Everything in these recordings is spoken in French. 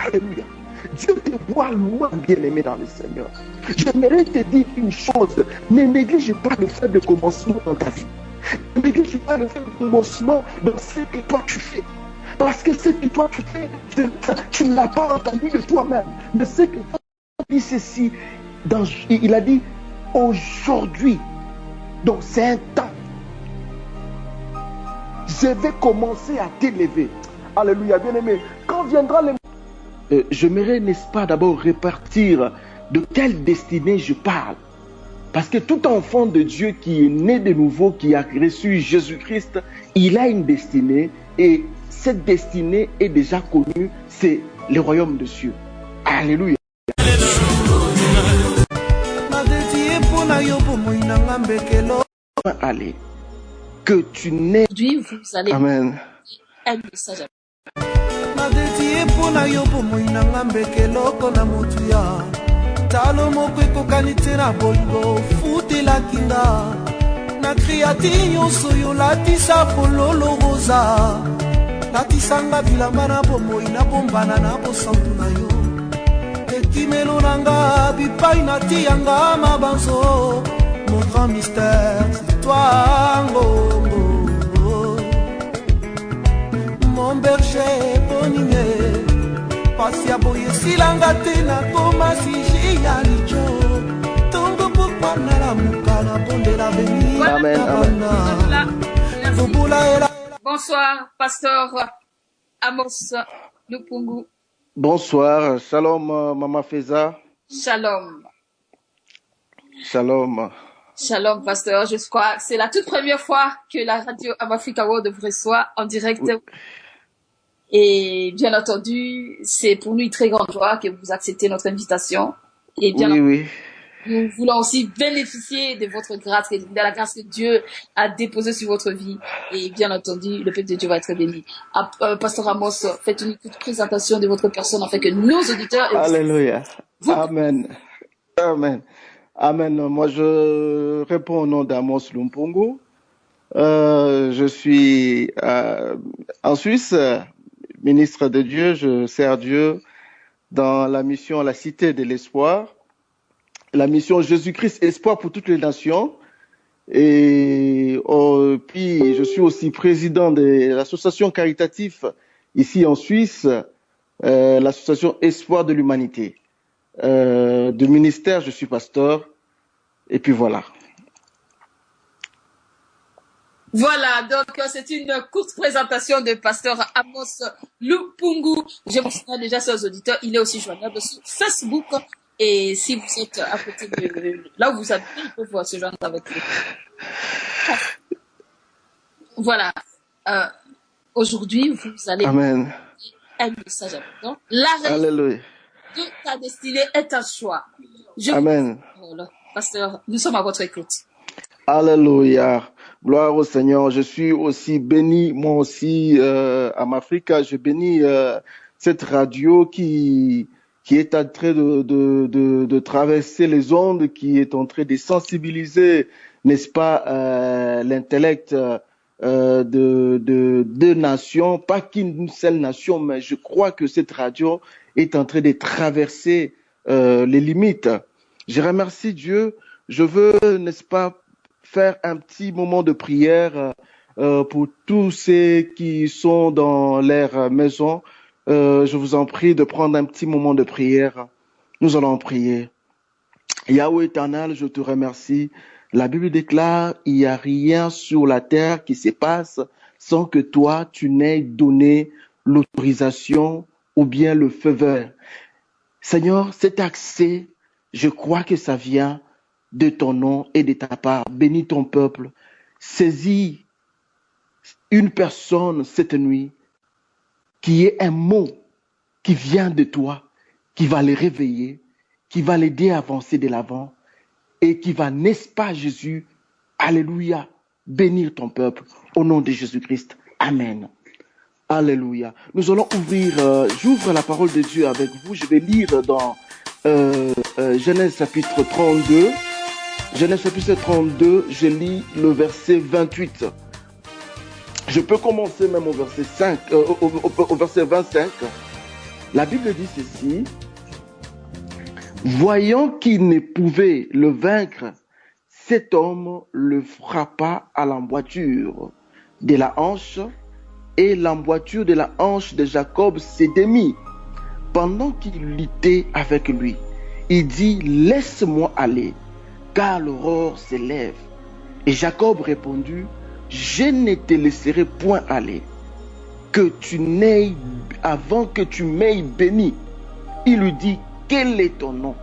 Alléluia. Dieu te voit loin, bien-aimé dans le Seigneur. J'aimerais te dire une chose. Ne néglige pas le fait de commencement dans ta vie. Ne néglige pas le fait de commencement dans ce que toi tu fais. Parce que ce que toi tu fais, tu ne l'as pas entendu de toi-même. Mais ce que toi tu dis ceci, il a dit aujourd'hui. Donc c'est un temps. Je vais commencer à t'élever. Alléluia, bien-aimé. Quand viendra le... j'aimerais, n'est-ce pas, d'abord répartir de quelle destinée je parle. Parce que tout enfant de Dieu qui est né de nouveau, qui a reçu Jésus-Christ, il a une destinée. Et cette destinée est déjà connue, c'est le royaume de Dieu. Alléluia. Allez, que tu n'aies... Aujourd'hui, vous allez... Amen. Un message. talo moko ekokani te na bolingo futelaki nga na kriati nyonso yo latisa pololo rosa latisanga bilamba na bomoi na bombana na bosantu na yo ekimelo na nga bipai natiyanga mabanzo mon grand mystère c'est toi ngongo mon berger boninge pasi ya boye silanga te na komasi ya lijo tongo pourquoi na la mukala bonde la veni. Amen, amen. Bonsoir, pasteur Amos Lupungu. Bonsoir, shalom Maman Feza. Shalom. Shalom. Shalom, pasteur. Je crois que c'est la toute première fois que la radio Africa World vous reçoit en direct. Oui. Et bien entendu, c'est pour nous une très grande joie que vous acceptez notre invitation. Et bien oui. Nous voulons aussi bénéficier de votre grâce, de la grâce que Dieu a déposée sur votre vie. Et bien entendu, le peuple de Dieu va être béni. Pasteur Amos, faites une petite présentation de votre personne afin que nos auditeurs... Alléluia. Amen. Amen. Amen. Moi, je réponds au nom d'Amos Lupungu. Je suis en Suisse, ministre de Dieu. Je sers Dieu dans la mission La Cité de l'Espoir, la mission Jésus-Christ Espoir pour toutes les nations. Et puis, je suis aussi président de l'association caritative ici en Suisse, l'association Espoir de l'Humanité. De ministère, je suis pasteur. Et puis voilà. Voilà, donc c'est une courte présentation de pasteur Amos Lupungu. Je vous signale déjà sur les auditeurs, il est aussi joignable sur Facebook. Et si vous êtes à côté de là où vous habitez, il peut pouvoir se joindre avec vous. Voilà. Aujourd'hui, vous allez Amen. Un message important. La Alléluia. De ta destinée est un choix. Amen. Pasteur, nous sommes à votre écoute. Alléluia. Gloire au Seigneur. Je suis aussi béni, moi aussi, à Africa. Je bénis cette radio qui est en train de traverser les ondes, qui est en train de sensibiliser, n'est-ce pas, l'intellect de deux nations, pas qu'une seule nation, mais je crois que cette radio est en train de traverser les limites. Je remercie Dieu. Je veux, n'est-ce pas, faire un petit moment de prière pour tous ceux qui sont dans leur maison. Je vous en prie de prendre un petit moment de prière. Nous allons prier. Yahweh éternel, je te remercie. La Bible déclare, il n'y a rien sur la terre qui se passe sans que toi, tu n'aies donné l'autorisation ou bien le feu vert. Seigneur, cet accès, je crois que ça vient de ton nom et de ta part. Bénis ton peuple. Saisis une personne cette nuit qui est un mot qui vient de toi, qui va les réveiller, qui va l'aider à avancer de l'avant et qui va, n'est-ce pas Jésus, alléluia, bénir ton peuple au nom de Jésus-Christ. Amen. Alléluia. Nous allons ouvrir, j'ouvre la parole de Dieu avec vous. Je vais lire dans Genèse chapitre 32. Genèse chapitre 32, je lis le verset 28. Je peux commencer même au verset 5, au verset 25. La Bible dit ceci. Voyant qu'il ne pouvait le vaincre, cet homme le frappa à l'emboîture de la hanche, et l'emboîture de la hanche de Jacob se démit. Pendant qu'il luttait avec lui, il dit, laisse-moi aller, car l'aurore s'élève. Et Jacob répondit, je ne te laisserai point aller, que tu n'aies, avant que tu m'aies béni. Il lui dit, quel est ton nom?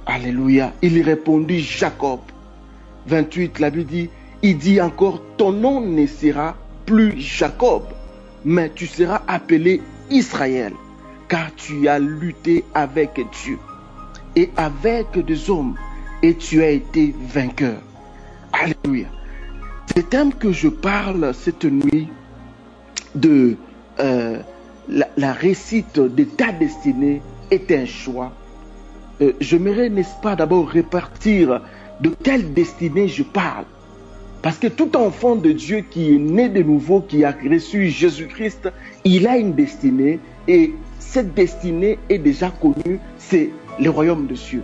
Alléluia. Il répondit, Jacob. 28, la Bible dit, il dit encore, ton nom ne sera plus Jacob, mais tu seras appelé Israël, car tu as lutté avec Dieu et avec des hommes, et tu as été vainqueur. Alléluia. Ce thème que je parle cette nuit de la réussite de ta destinée est un choix. J'aimerais, n'est-ce pas, d'abord répartir de quelle destinée je parle. Parce que tout enfant de Dieu qui est né de nouveau, qui a reçu Jésus-Christ, il a une destinée, et cette destinée est déjà connue, c'est le royaume de Dieu.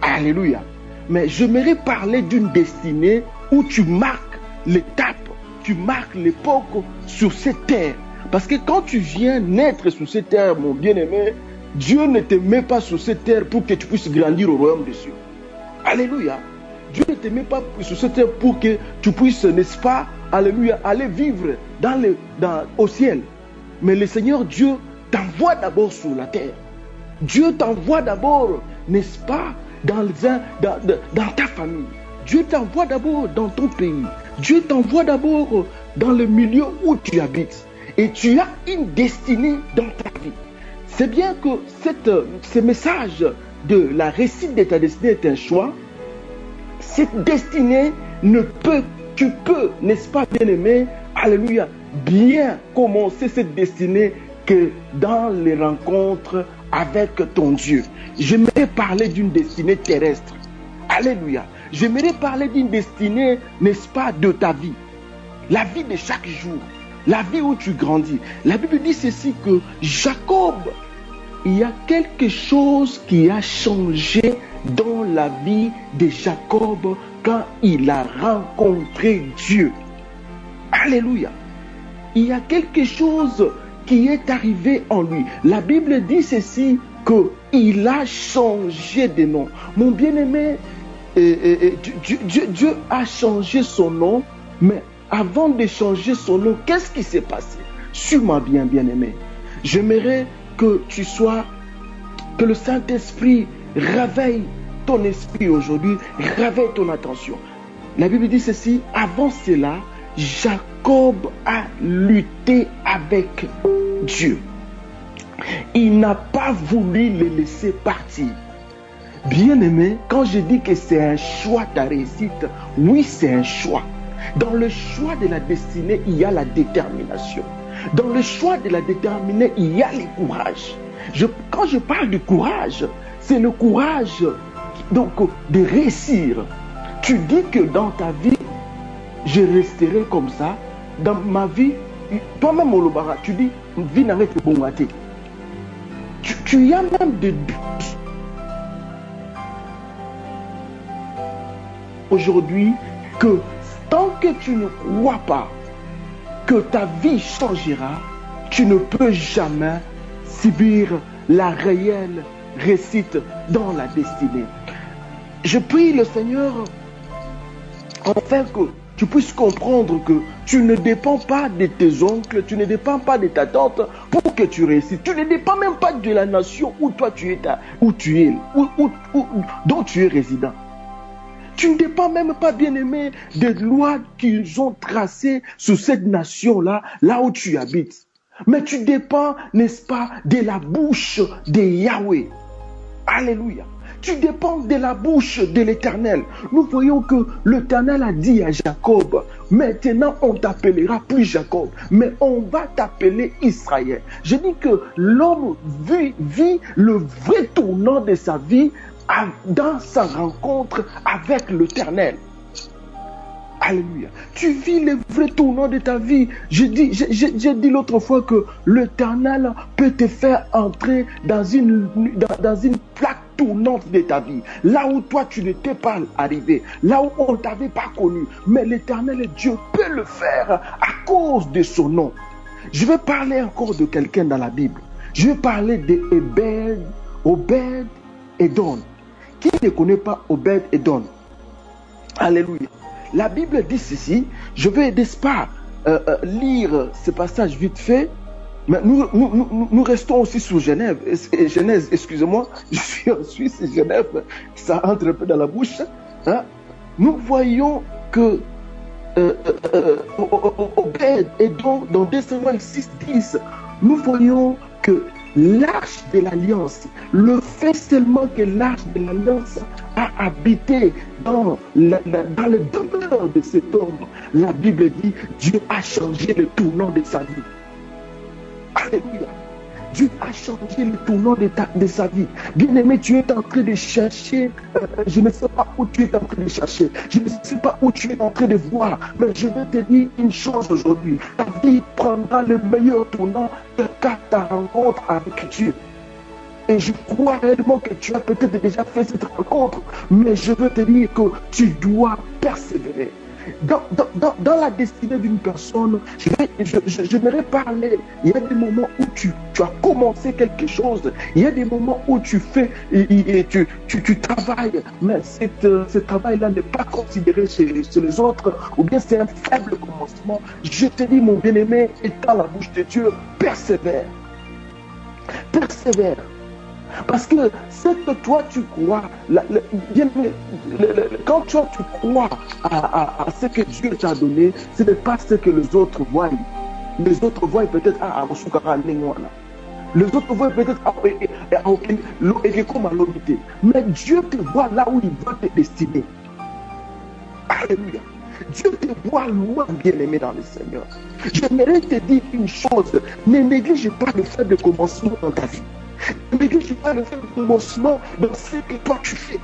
Alléluia. Mais j'aimerais parler d'une destinée où tu marques l'étape, tu marques l'époque sur cette terre. Parce que quand tu viens naître sur cette terre, mon bien-aimé, Dieu ne te met pas sur cette terre pour que tu puisses grandir au royaume de Dieu. Alléluia. Dieu ne te met pas sur cette terre pour que tu puisses, n'est-ce pas, alléluia, aller vivre au ciel. Mais le Seigneur Dieu t'envoie d'abord sur la terre. Dieu t'envoie d'abord, n'est-ce pas, dans ta famille. Dieu t'envoie d'abord dans ton pays. Dieu t'envoie d'abord dans le milieu où tu habites. Et tu as une destinée dans ta vie. C'est bien que ce message de la réussite de ta destinée est un choix. Cette destinée tu peux, n'est-ce pas, bien-aimé, alléluia, bien commencer cette destinée que dans les rencontres avec ton Dieu. J'aimerais parler d'une destinée terrestre. Alléluia. J'aimerais parler d'une destinée, n'est-ce pas, de ta vie. La vie de chaque jour. La vie où tu grandis. La Bible dit ceci que Jacob, il y a quelque chose qui a changé dans la vie de Jacob quand il a rencontré Dieu. Alléluia. Il y a quelque chose qui est arrivé en lui. La Bible dit ceci, qu'il a changé de nom. Mon bien-aimé, Dieu a changé son nom, mais avant de changer son nom, qu'est-ce qui s'est passé? Suis-moi bien-aimé. J'aimerais que que le Saint-Esprit réveille ton esprit aujourd'hui, réveille ton attention. La Bible dit ceci, avant cela, Jacob a lutté avec Dieu. Il n'a pas voulu le laisser partir. Bien-aimé, quand je dis que c'est un choix ta réussite, oui, c'est un choix. Dans le choix de la destinée, il y a la détermination. Dans le choix de la déterminée, il y a le courage. Quand je parle du courage, c'est le courage donc, de réussir. Tu dis que dans ta vie, je resterai comme ça. Dans ma vie, toi-même, Olobara, tu dis, vie n'arrête pas bon gâté. Tu as même des doutes. Aujourd'hui, que tant que tu ne crois pas que ta vie changera, tu ne peux jamais subir la réelle réussite dans la destinée. Je prie le Seigneur afin que tu puisses comprendre que tu ne dépends pas de tes oncles, tu ne dépends pas de ta tante pour que tu réussisses. Tu ne dépends même pas de la nation où toi tu es, dont tu es résident. Tu ne dépends même pas, bien-aimé, des lois qu'ils ont tracées sur cette nation-là, là où tu habites. Mais tu dépends, n'est-ce pas, de la bouche de Yahweh. Alléluia. Tu dépends de la bouche de l'Éternel. Nous voyons que l'Éternel a dit à Jacob, maintenant on t'appellera plus Jacob, mais on va t'appeler Israël. Je dis que l'homme vit le vrai tournant de sa vie dans sa rencontre avec l'Éternel. Alléluia. Tu vis les vrais tournants de ta vie. J'ai dit l'autre fois que l'Éternel peut te faire entrer dans une plaque tournante de ta vie. Là où toi, tu n'étais pas arrivé. Là où on ne t'avait pas connu. Mais l'Éternel Dieu peut le faire à cause de son nom. Je vais parler encore de quelqu'un dans la Bible. Je vais parler de Obed Edom. Qui ne connaît pas Obed Edom? Alléluia. La Bible dit ceci. Je vais, n'est-ce pas, lire ce passage vite fait. Mais nous restons aussi sous Genèse, excusez-moi. Je suis en Suisse et Genève, ça entre un peu dans la bouche. Hein? Nous voyons que Obed Edom, dans 2 Samuel 6:10, nous voyons que l'arche de l'alliance, le fait seulement que l'arche de l'alliance a habité dans le demeure de cet homme, la Bible dit Dieu a changé le tournant de sa vie. Alléluia. Dieu a changé le tournant de sa vie. Bien-aimé, tu es en train de chercher, je ne sais pas où tu es en train de chercher, je ne sais pas où tu es en train de voir, mais je vais te dire une chose aujourd'hui. Ta vie prendra le meilleur tournant qu'à ta rencontre avec Dieu. Et je crois réellement que tu as peut-être déjà fait cette rencontre, mais je veux te dire que tu dois persévérer. Dans la destinée d'une personne, j'aimerais parler. Il y a des moments où tu as commencé quelque chose. Il y a des moments où tu fais et tu travailles. Mais ce travail-là n'est pas considéré chez les autres. Ou bien c'est un faible commencement. Je te dis, mon bien-aimé, étant la bouche de Dieu, persévère. Persévère. Parce que ce que toi tu crois, quand toi tu crois à ce que Dieu t'a donné, ce n'est pas ce que les autres voient. Les autres voient peut-être les autres voient peut-être mais Dieu te voit là où il veut te destiner. Alléluia. Dieu te voit loin, bien-aimé dans le Seigneur. J'aimerais te dire une chose, ne néglige pas le fait de commencement dans ta vie. Ne néglige pas le fait de commencement dans ce que toi tu fais.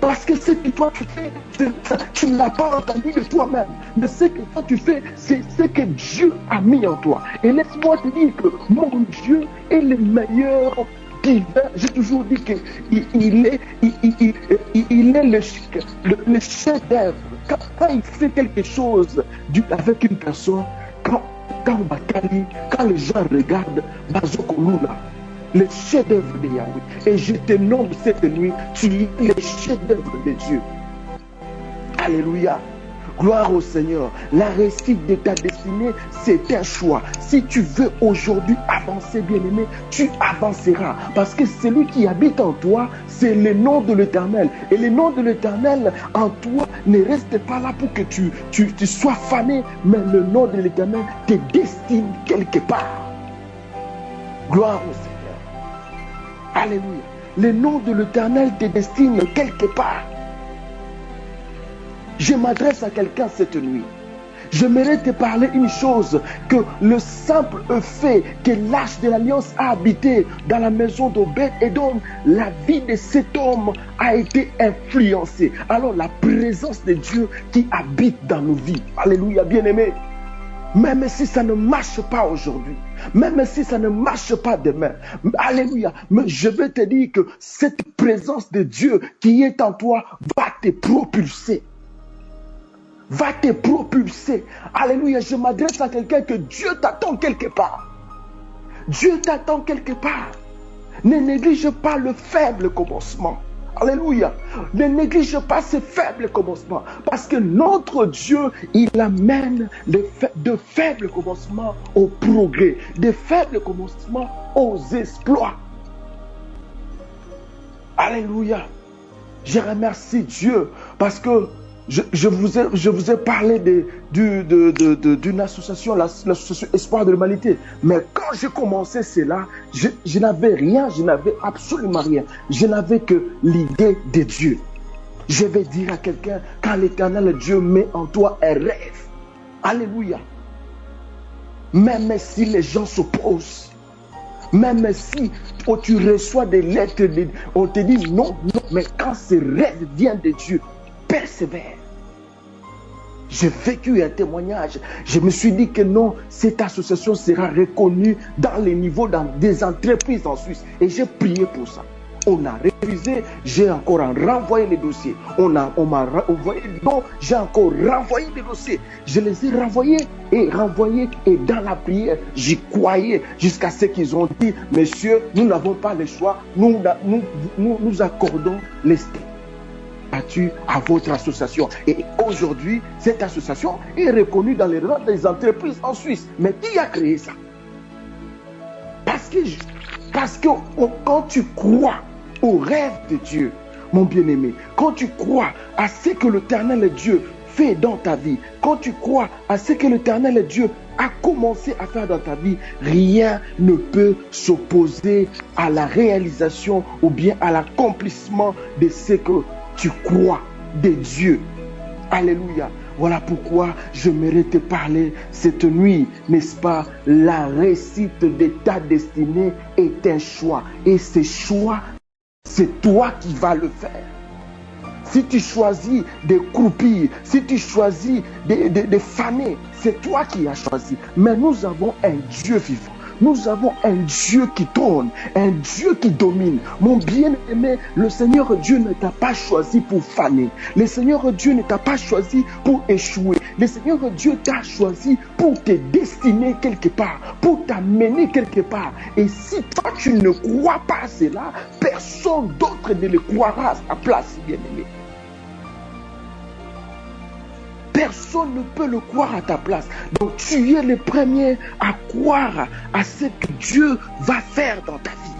Parce que ce que toi tu fais, tu ne l'as pas entendu de toi-même. Mais ce que toi tu fais, c'est ce que Dieu a mis en toi. Et laisse-moi te dire que mon Dieu est le meilleur divin. J'ai toujours dit qu'il est le chef-d'œuvre. Quand il fait quelque chose avec une personne, quand les gens regardent, le chef-d'œuvre de Yahweh. Et je te nomme cette nuit, tu es le chef-d'œuvre de Dieu. Alléluia. Gloire au Seigneur. La réussite de ta destinée, c'est un choix. Si tu veux aujourd'hui avancer, bien-aimé, tu avanceras. Parce que celui qui habite en toi, c'est le nom de l'Éternel. Et le nom de l'Éternel en toi ne reste pas là pour que tu sois fané, mais le nom de l'Éternel te destine quelque part. Gloire au Seigneur. Alléluia. Le nom de l'Éternel te destine quelque part. Je m'adresse à quelqu'un cette nuit. J'aimerais te parler une chose, que le simple fait que l'arche de l'alliance a habité dans la maison d'Obed Edom, la vie de cet homme a été influencée. Alors la présence de Dieu qui habite dans nos vies. Alléluia, bien-aimé. Même si ça ne marche pas aujourd'hui, même si ça ne marche pas demain, alléluia, mais je vais te dire que cette présence de Dieu qui est en toi va te propulser. Va te propulser. Alléluia, je m'adresse à quelqu'un que Dieu t'attend quelque part. Dieu t'attend quelque part. Ne néglige pas le faible commencement. Alléluia. Ne néglige pas ce faible commencement. Parce que notre Dieu, il amène de faibles commencements au progrès. De faibles commencements aux exploits. Alléluia. Je remercie Dieu parce que je vous ai parlé d'une association, l'association Espoir de l'Humanité. Mais quand j'ai commencé cela, je n'avais rien, je n'avais absolument rien. Je n'avais que l'idée de Dieu. Je vais dire à quelqu'un, quand l'Éternel Dieu met en toi un rêve, alléluia. Même si les gens s'opposent, même si tu reçois des lettres, on te dit non, mais quand ce rêve vient de Dieu, persévère. J'ai vécu un témoignage. Je me suis dit que non, cette association sera reconnue dans les niveaux des entreprises en Suisse. Et j'ai prié pour ça. On a révisé, j'ai encore renvoyé les dossiers. On m'a envoyé les dons, j'ai encore renvoyé les dossiers. Je les ai renvoyés, et dans la prière, j'y croyais jusqu'à ce qu'ils ont dit, messieurs, nous n'avons pas le choix, nous accordons les statuts à votre association. Et aujourd'hui, cette association est reconnue dans les rangs des entreprises en Suisse. Mais qui a créé ça? Parce que quand tu crois au rêve de Dieu, mon bien-aimé, quand tu crois à ce que l'Éternel Dieu fait dans ta vie, quand tu crois à ce que l'Éternel Dieu a commencé à faire dans ta vie, rien ne peut s'opposer à la réalisation ou bien à l'accomplissement de ce que tu crois de Dieu. Alléluia. Voilà pourquoi j'aimerais te parler cette nuit, n'est-ce pas? La réussite de ta destinée est un choix. Et ce choix, c'est toi qui vas le faire. Si tu choisis de croupir, si tu choisis de faner, c'est toi qui as choisi. Mais nous avons un Dieu vivant. Nous avons un Dieu qui trône, un Dieu qui domine. Mon bien-aimé, le Seigneur Dieu ne t'a pas choisi pour faner. Le Seigneur Dieu ne t'a pas choisi pour échouer. Le Seigneur Dieu t'a choisi pour te destiner quelque part, pour t'amener quelque part. Et si toi tu ne crois pas à cela, personne d'autre ne le croira à sa place, bien-aimé. Personne ne peut le croire à ta place. Donc tu es le premier à croire à ce que Dieu va faire dans ta vie.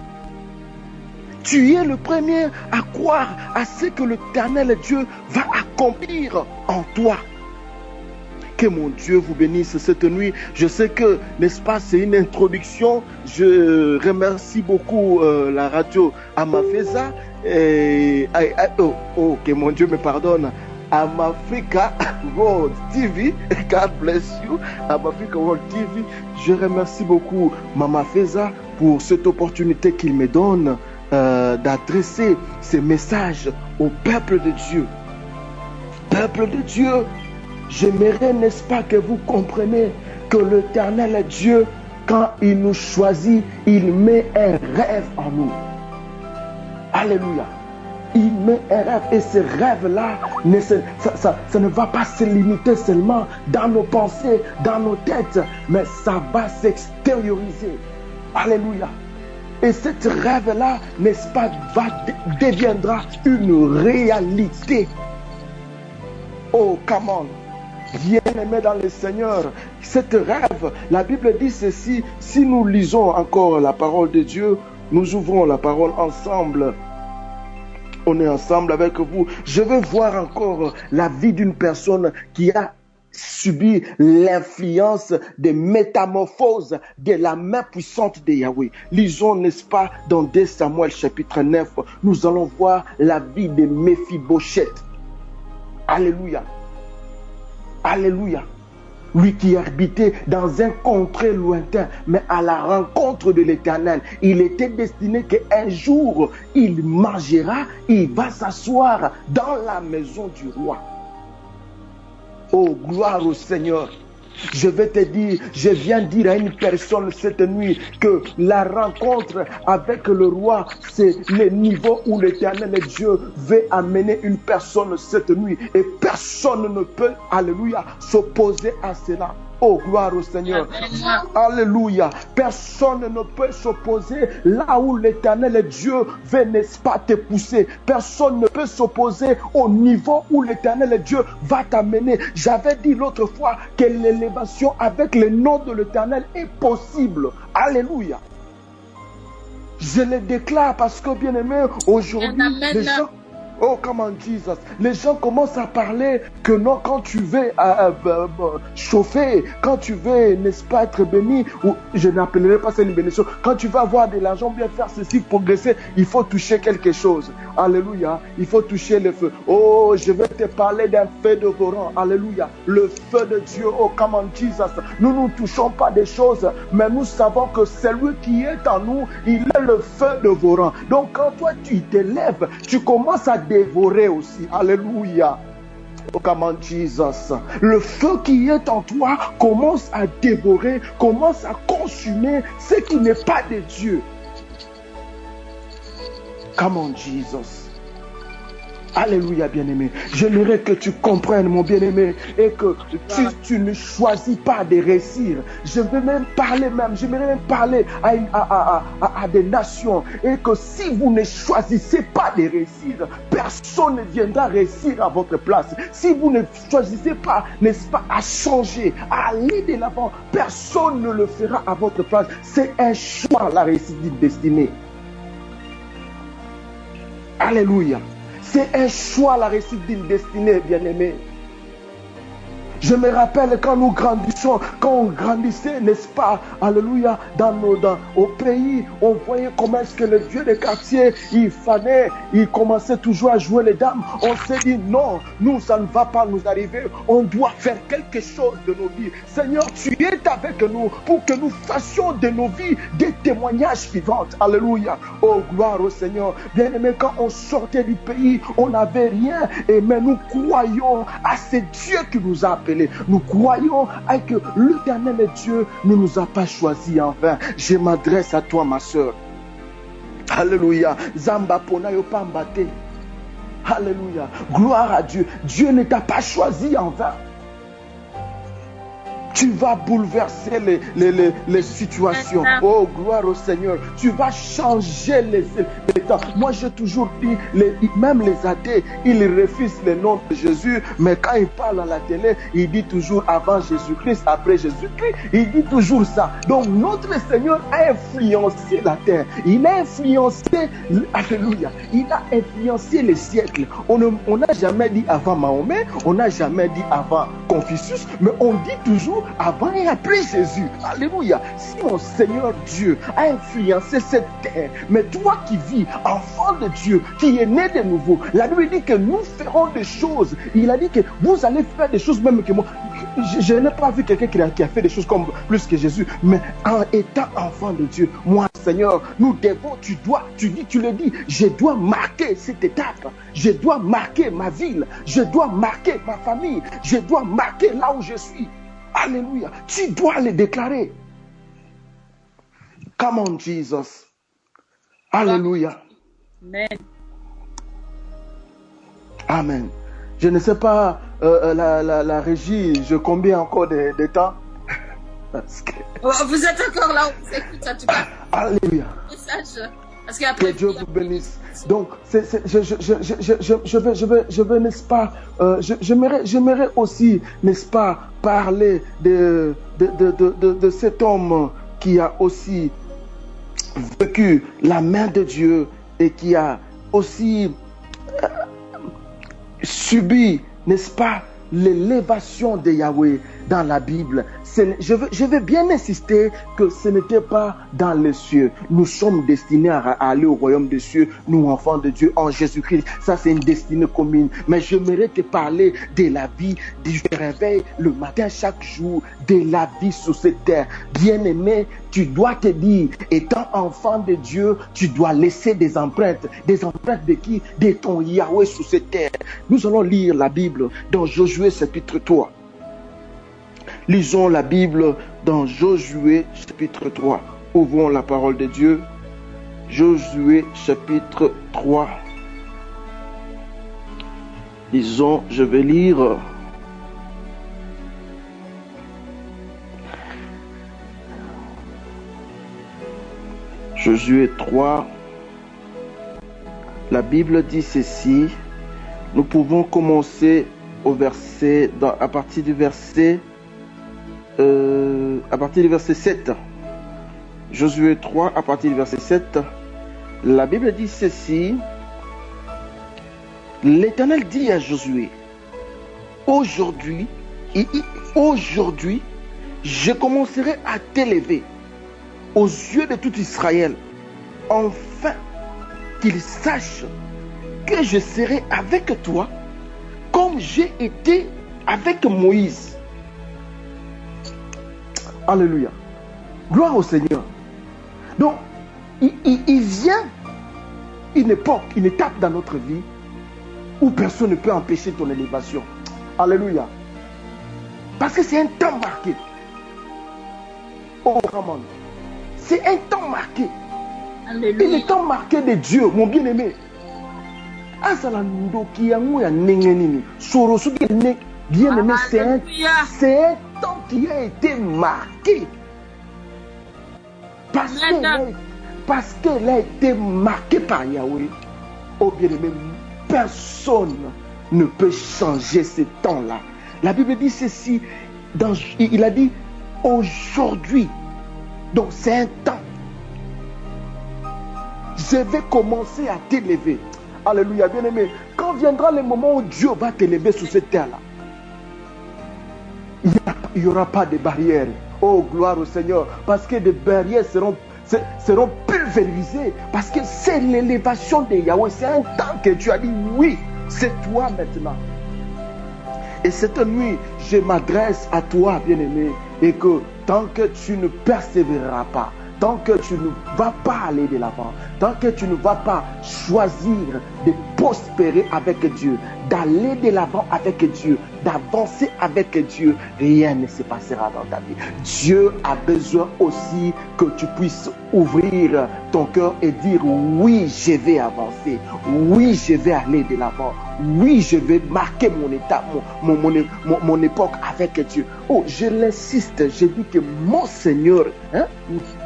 Tu es le premier à croire à ce que l'Éternel Dieu va accomplir en toi. Que mon Dieu vous bénisse cette nuit. Je sais que, n'est-ce pas, c'est une introduction. Je remercie beaucoup la radio Amafeza. Que mon Dieu me pardonne. Amafrica World TV, God bless you, Amafrica World TV. Je remercie beaucoup Mama Feza pour cette opportunité qu'il me donne d'adresser ces messages au peuple de Dieu. Peuple de Dieu, j'aimerais, n'est-ce pas, que vous compreniez que l'Éternel Dieu, quand il nous choisit, il met un rêve en nous. Alléluia. Il met un rêve et ce rêve-là, ça ne va pas se limiter seulement dans nos pensées, dans nos têtes, mais ça va s'extérioriser. Alléluia. Et ce rêve-là, n'est-ce pas, deviendra une réalité. Oh, come on. Bien-aimé dans le Seigneur, cet rêve, la Bible dit ceci, si nous lisons encore la parole de Dieu, nous ouvrons la parole ensemble. On est ensemble avec vous. Je veux voir encore la vie d'une personne qui a subi l'influence des métamorphoses de la main puissante de Yahweh. Lisons, n'est-ce pas, dans 2 Samuel chapitre 9, nous allons voir la vie de Méphibosheth. Alléluia. Alléluia. Lui qui habitait dans un contrée lointain, mais à la rencontre de l'Éternel. Il était destiné qu'un jour, il mangera, il va s'asseoir dans la maison du roi. Oh, gloire au Seigneur. Je vais te dire, je viens dire à une personne cette nuit que la rencontre avec le roi, c'est le niveau où l'Éternel Dieu veut amener une personne cette nuit. Et personne ne peut, alléluia, s'opposer à cela. Oh, gloire au Seigneur. Alléluia. Personne ne peut s'opposer là où l'Éternel Dieu veut, n'est-ce pas, te pousser. Personne ne peut s'opposer au niveau où l'Éternel Dieu va t'amener. J'avais dit l'autre fois que l'élévation avec le nom de l'Éternel est possible. Alléluia. Je le déclare parce que, bien aimé, aujourd'hui, les gens... Oh, come on, Jesus. Les gens commencent à parler que non, quand tu veux chauffer, quand tu veux, n'est-ce pas, être béni, ou je n'appellerai pas ça une bénédiction, quand tu veux avoir de l'argent, bien faire ceci, progresser, il faut toucher quelque chose. Alléluia. Il faut toucher le feu. Oh, je vais te parler d'un feu dévorant. Alléluia. Le feu de Dieu. Oh, come on, Jesus. Nous ne touchons pas des choses, mais nous savons que celui qui est en nous, il est le feu dévorant. Donc, quand toi, tu t'élèves, tu commences à dévorer aussi. Alléluia. Oh, come on, Jesus. Le feu qui est en toi commence à dévorer, commence à consumer ce qui n'est pas de Dieu. Come on, Jesus. Alléluia, bien-aimé. J'aimerais que tu comprennes, mon bien-aimé, et que tu ne choisis pas de réussir. J'aimerais même parler à des nations, et que si vous ne choisissez pas de réussir, personne ne viendra réussir à votre place. Si vous ne choisissez pas, n'est-ce pas, à changer, à aller de l'avant, personne ne le fera à votre place. C'est un choix, la réussite d'une destinée. Alléluia. C'est un choix, la réussite d'une destinée, bien-aimé. Je me rappelle quand nous grandissions, quand on grandissait, n'est-ce pas, alléluia, au pays, on voyait comment est-ce que le vieux de quartier, il commençait toujours à jouer les dames. On s'est dit, non, nous, ça ne va pas nous arriver. On doit faire quelque chose de nos vies. Seigneur, tu es avec nous pour que nous fassions de nos vies des témoignages vivants. Alléluia. Oh, gloire au Seigneur. Bien-aimé, quand on sortait du pays, on n'avait rien. Mais nous croyons à ce Dieu qui nous a appelés. Nous croyons que l'Éternel Dieu ne nous a pas choisis en vain. Je m'adresse à toi, ma soeur. Alléluia. Zamba ponayo pambate. Alléluia. Gloire à Dieu. Dieu ne t'a pas choisi en vain. Tu vas bouleverser les situations. Oh, gloire au Seigneur. Tu vas changer les temps. Moi, j'ai toujours dit, même les athées, ils refusent le nom de Jésus. Mais quand ils parlent à la télé, ils disent toujours avant Jésus-Christ, après Jésus-Christ. Il dit toujours ça. Donc, notre Seigneur a influencé la terre. Il a influencé, alléluia, il a influencé les siècles. On n'a jamais dit avant Mahomet, on n'a jamais dit avant Confucius, mais on dit toujours avant et après Jésus. Alléluia. Si mon Seigneur Dieu a influencé cette terre, mais toi qui vis, enfant de Dieu, qui est né de nouveau, la Bible dit que nous ferons des choses. Il a dit que vous allez faire des choses même que moi. Je n'ai pas vu quelqu'un qui a fait des choses comme plus que Jésus, mais en étant enfant de Dieu, moi, Seigneur, nous devons, tu le dis, je dois marquer cette étape, je dois marquer ma ville, je dois marquer ma famille, je dois marquer là où je suis. Alléluia. Tu dois le déclarer. Come on, Jesus. Alléluia. Amen. Amen. Je ne sais pas, la régie, je combien encore de temps? Vous êtes encore là, on vous écoute en tout cas. Alléluia. Message. Parce qu'après, que Dieu vous bénisse. Donc, je veux, n'est-ce pas, j'aimerais aussi, n'est-ce pas, parler de cet homme qui a aussi vécu la main de Dieu et qui a aussi subi, n'est-ce pas, l'élévation de Yahweh dans la Bible. Je veux bien insister que ce n'était pas dans les cieux. Nous sommes destinés à aller au royaume des cieux, nous enfants de Dieu en Jésus-Christ. Ça, c'est une destinée commune. Mais j'aimerais te parler de la vie, du réveil le matin chaque jour, de la vie sur cette terre. Bien-aimé, tu dois te dire, étant enfant de Dieu, tu dois laisser des empreintes. Des empreintes de qui? De ton Yahweh sur cette terre. Nous allons lire la Bible dans Josué chapitre 3. Lisons la Bible dans Josué chapitre 3. Ouvrons la parole de Dieu. Josué chapitre 3. Lisons, je vais lire. Josué 3. La Bible dit ceci. Nous pouvons commencer au verset, à partir du verset 7. Josué 3, à partir du verset 7. La Bible dit ceci. L'Éternel dit à Josué, aujourd'hui, je commencerai à t'élever aux yeux de tout Israël, afin qu'ils sachent que je serai avec toi comme j'ai été avec Moïse. Alléluia. Gloire au Seigneur. Donc, il vient une époque, une étape dans notre vie où personne ne peut empêcher ton élévation. Alléluia. Parce que c'est un temps marqué. Oh, Ramon. C'est un temps marqué. Alléluia. Et le temps marqué de Dieu, mon bien-aimé. Bien-aimé, c'est un temps qui a été marqué. Parce qu'elle a été marquée par Yahweh. Oh bien-aimé, personne ne peut changer ce temps-là. La Bible dit ceci, il a dit aujourd'hui. Donc c'est un temps. Je vais commencer à t'élever. Alléluia, bien-aimé. Quand viendra le moment où Dieu va t'élever sur cette terre-là, il n'y aura pas de barrières. Oh, gloire au Seigneur. Parce que des barrières seront pulvérisées. Parce que c'est l'élévation de Yahweh. C'est un temps que Dieu a dit, oui, c'est toi maintenant. Et cette nuit, je m'adresse à toi, bien-aimé. Et que tant que tu ne persévéreras pas, tant que tu ne vas pas aller de l'avant, tant que tu ne vas pas choisir de prospérer avec Dieu, d'aller de l'avant avec Dieu, d'avancer avec Dieu, rien ne se passera dans ta vie. Dieu a besoin aussi que tu puisses ouvrir ton cœur et dire oui, je vais avancer, oui, je vais aller de l'avant, oui, je vais marquer mon état, mon époque avec Dieu. Oh, je l'insiste, je dis que mon Seigneur,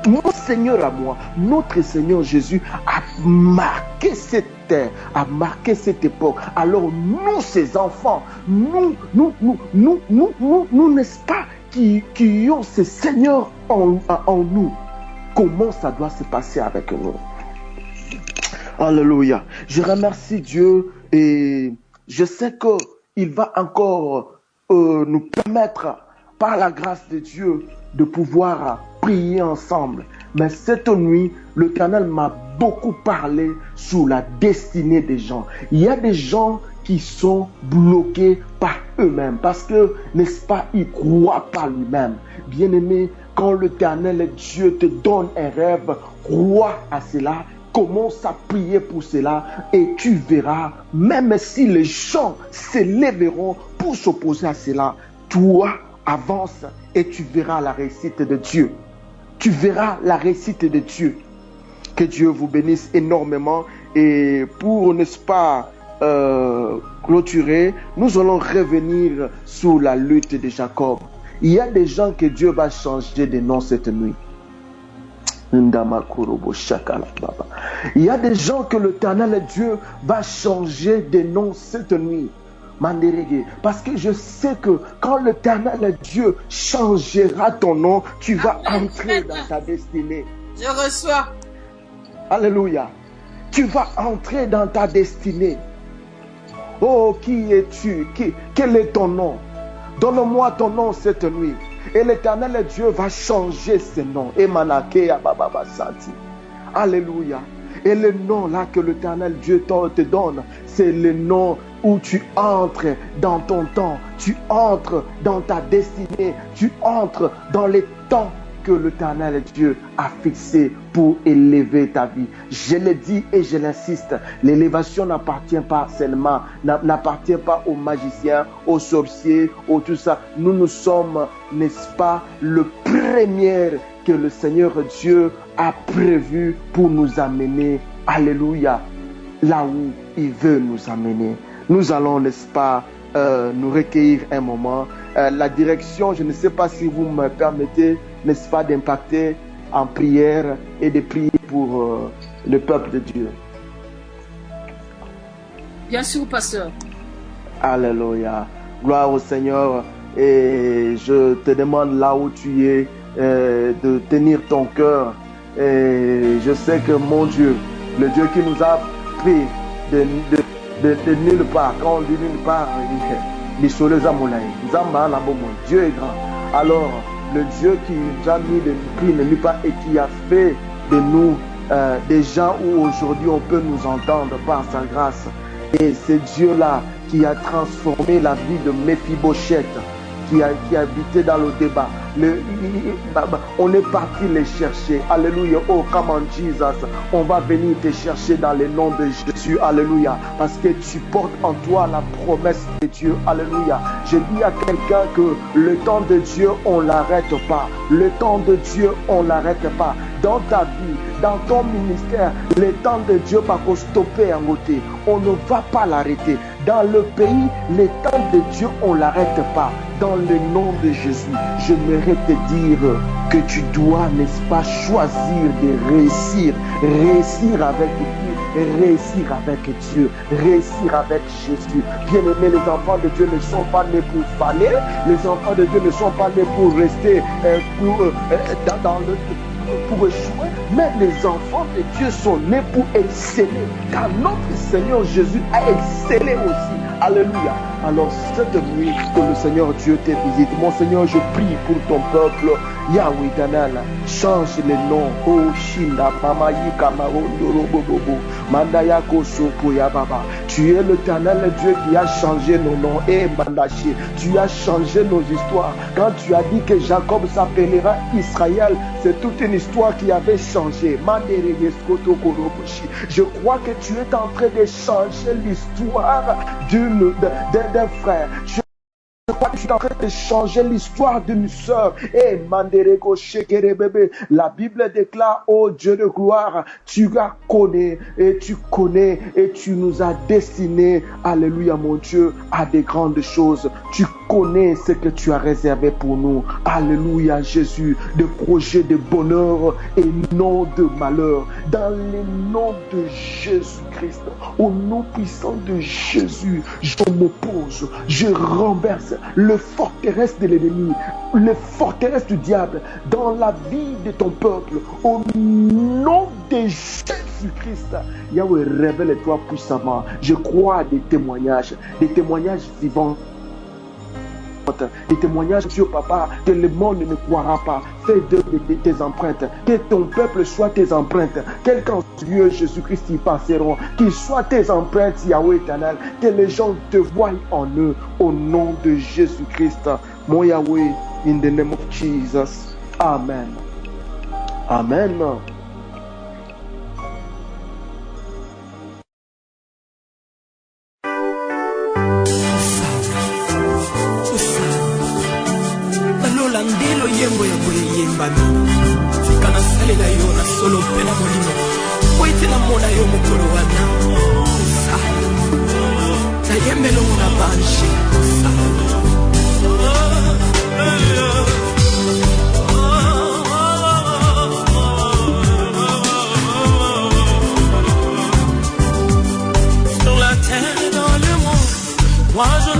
mon Seigneur à moi, notre Seigneur Jésus a marqué cette terre, a marqué cette époque. Alors nous, ses enfants, nous n'est-ce pas, qui ont ce Seigneur en nous, comment ça doit se passer avec nous? Alléluia. Je remercie Dieu et je sais qu'il va encore nous permettre, par la grâce de Dieu, de pouvoir prier ensemble. Mais cette nuit, l'Éternel m'a beaucoup parlé sur la destinée des gens. Il y a des gens qui sont bloqués par eux-mêmes parce que, n'est-ce pas, ils ne croient pas lui-même. Bien-aimé, quand l'Éternel Dieu te donne un rêve, crois à cela. Commence à prier pour cela et tu verras, même si les gens s'élèveront pour s'opposer à cela, toi avance et tu verras la réussite de Dieu. Tu verras la réussite de Dieu. Que Dieu vous bénisse énormément. Et pour, n'est-ce pas, clôturer, nous allons revenir sur la lutte de Jacob. Il y a des gens que Dieu va changer de nom cette nuit. Il y a des gens que l'Éternel Dieu va changer de nom cette nuit. Parce que je sais que quand l'Éternel Dieu changera ton nom, tu vas entrer dans ta destinée. Je reçois. Alléluia. Tu vas entrer dans ta destinée. Oh, qui es-tu? Quel est ton nom? Donne-moi ton nom cette nuit. Et l'Éternel Dieu va changer ce nom. Alléluia. Et le nom là que l'Éternel Dieu te donne, c'est le nom où tu entres dans ton temps, tu entres dans ta destinée, tu entres dans les temps que l'Éternel Dieu a fixé pour élever ta vie. Je le dis et je l'insiste, l'élévation n'appartient pas seulement, n'appartient pas aux magiciens, aux sorciers, aux tout ça. Nous sommes, n'est-ce pas, le premier que le Seigneur Dieu a prévu pour nous amener, alléluia, là où il veut nous amener. Nous allons, n'est-ce pas, nous recueillir un moment. La direction, je ne sais pas si vous me permettez, n'est-ce pas, d'impacter en prière et de prier pour le peuple de Dieu. Bien sûr, pasteur. Alléluia. Gloire au Seigneur. Et je te demande là où tu es de tenir ton cœur. Et je sais que mon Dieu, le Dieu qui nous a pris de nulle part, quand on dit nulle part, Dieu est grand. Alors, le Dieu qui nous a mis de nulle part et qui a fait de nous des gens où aujourd'hui on peut nous entendre par sa grâce. Et c'est Dieu-là qui a transformé la vie de Méphibosheth qui habitaient dans le débat. On est parti les chercher. Alléluia. Oh, come on, Jesus. On va venir te chercher dans le nom de Jésus. Alléluia. Parce que tu portes en toi la promesse de Dieu. Alléluia. Je dis à quelqu'un que le temps de Dieu, on ne l'arrête pas. Le temps de Dieu, on ne l'arrête pas. Dans ta vie, dans ton ministère, le temps de Dieu va stopper en côté. On ne va pas l'arrêter. Dans le pays, le temps de Dieu, on ne l'arrête pas. Dans le nom de Jésus, j'aimerais te dire que tu dois, n'est-ce pas, choisir de réussir. Réussir avec Dieu, réussir avec Dieu, réussir avec Jésus. Bien-aimés, les enfants de Dieu ne sont pas nés pour faner. Les enfants de Dieu ne sont pas nés pour rester pour échouer, mais les enfants de Dieu sont nés pour exceller, car notre Seigneur Jésus a excellé aussi. Alléluia. Alors cette nuit, que le Seigneur Dieu te visite. Mon Seigneur, je prie pour ton peuple. Yahweh Éternel, change les noms. Oh Shinda, Mamayika, Marondorobobo, Mandayako Sopoya Baba. Tu es l'Éternel Dieu qui a changé nos noms. Et Mandaché, tu as changé nos histoires. Quand tu as dit que Jacob s'appellera Israël, c'est toute une histoire qui avait changé. Je crois que tu es en train de changer l'histoire d'un frère. Je crois que tu es en train de changer l'histoire d'une sœur. Et Mandereko Shekere bébé. La Bible déclare, oh Dieu de gloire, tu as connu et tu connais et tu nous as destinés, alléluia mon Dieu, à des grandes choses. Tu connais ce que tu as réservé pour nous. Alléluia Jésus, des projets de bonheur et non de malheur. Dans le nom de Jésus-Christ, au nom puissant de Jésus, je m'oppose, je renverse le forteresse de l'ennemi, le forteresse du diable dans la vie de ton peuple. Au nom de Jésus-Christ, Yahweh, révèle-toi puissamment. Je crois à des témoignages vivants. Des témoignages, Dieu Papa, que le monde ne croira pas. Fais de tes empreintes. Que ton peuple soit tes empreintes. Quel qu'en Dieu Jésus-Christ y passeront. Qu'ils soient tes empreintes, Yahweh éternel. Que les gens te voient en eux. Au nom de Jésus-Christ. Mon Yahweh, in the name of Jesus. Amen. Amen. Yembo ya boye yembami kana salela yo na solo pena molimo koite na mona yo mokolo wana sa yembelo na banshi sur la terre et dans le monde moi je